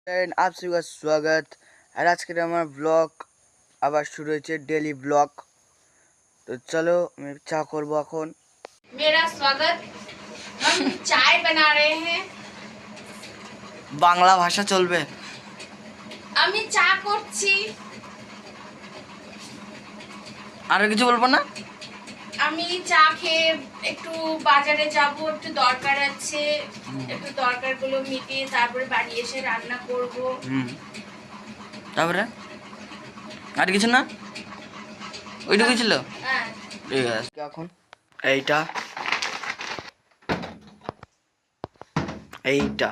आप सभी का स्वागत। और आज के हमारा ब्लॉग আবার শুরু হয়েছে डेली ब्लॉग। तो चलो मैं चा করব এখন। मेरा स्वागत। हम चाय बना रहे हैं। বাংলা ভাষা চলবে। আমি চা করছি। আর কিছু বলবো না। আমি চা খেয়ে একটু বাজারে যাব, একটু দরকার আছে, একটু দরকারগুলো মিটিয়ে তারপরে বাড়ি এসে রান্না করব। তারপরে আর কিছু না, ওইটুকু ছিল। হ্যাঁ, ঠিক আছে। এখন এইটা এইটা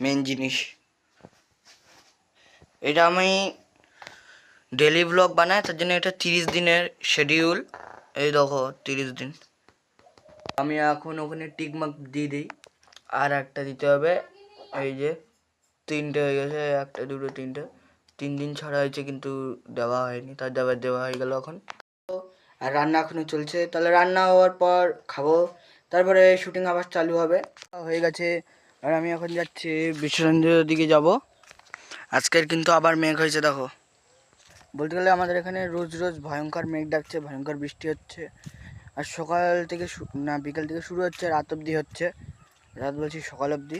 মেন জিনিস। এটা আমি ডেলি ব্লগ বানাই, তার জন্য এটা 30 দিনের শিডিউল। এই দেখো 30 দিন। আমি এখন ওখানে টিক মার্ক দিয়ে দিই, আর একটা দিতে হবে। এই যে 3টে হয়ে গেছে, 1 2 3টে, 3 দিন ছাড়া হয়েছে কিন্তু দেওয়া হয়নি, তার দেওয়া হয়ে গেল এখন। আর রান্না এখনো চলছে, তাহলে রান্না হওয়ার পর খাবো, তারপরে শুটিং আবার চালু হবে। হয়ে গেছে। আর আমি এখন যাচ্ছি বিশ্বরঞ্জনের দিকে যাব। আজকের কিন্তু আবার মেঘ হয়েছে দেখো। বলতে গেলে আমাদের এখানে রোজ রোজ ভয়ঙ্কর মেঘ ডাকছে, ভয়ঙ্কর বৃষ্টি হচ্ছে। আর সকাল থেকে না বিকাল থেকে শুরু হচ্ছে, রাত অবধি হচ্ছে। রাত বলছি সকাল অবধি।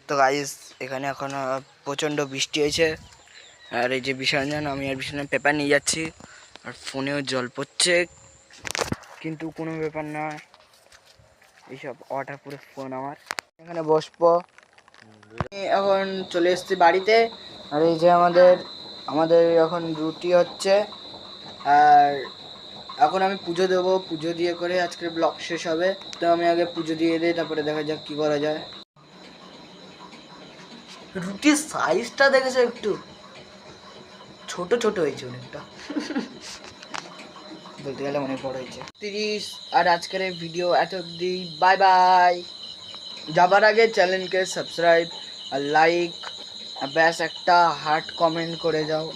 তো গাইস এখানে এখন প্রচণ্ড বৃষ্টি হয়েছে। আর এই যে বিসর্জন, আমি আর বিসর্জন পেপার নিয়ে যাচ্ছি। আর ফোনেও জল পড়ছে, কিন্তু কোনো ব্যাপার না, এইসব ওয়াটার প্রুফ ফোন আমার। এখানে বসবো। এখন চলে এসেছি বাড়িতে। আর এই যে আমাদের এখন রুটি হচ্ছে। আর এখন আমি পুজো দেবো, পুজো দিয়ে করে আজকের ব্লগ শেষ হবে। তো আমি আগে পুজো দিয়ে দিই, তারপরে দেখা যাক কি করা যায়। রুটির সাইজটা দেখেছো, একটু ছোট ছোট হয়েছে অনেকটা, বলতে গেলে অনেক বড় হয়েছে। 30। আর আজকের এই ভিডিও এত অবধি। Bye bye. যাবার আগে চ্যানেলকে সাবস্ক্রাইব আর লাইক, ব্যাস একটা হার্ট কমেন্ট করে যাও।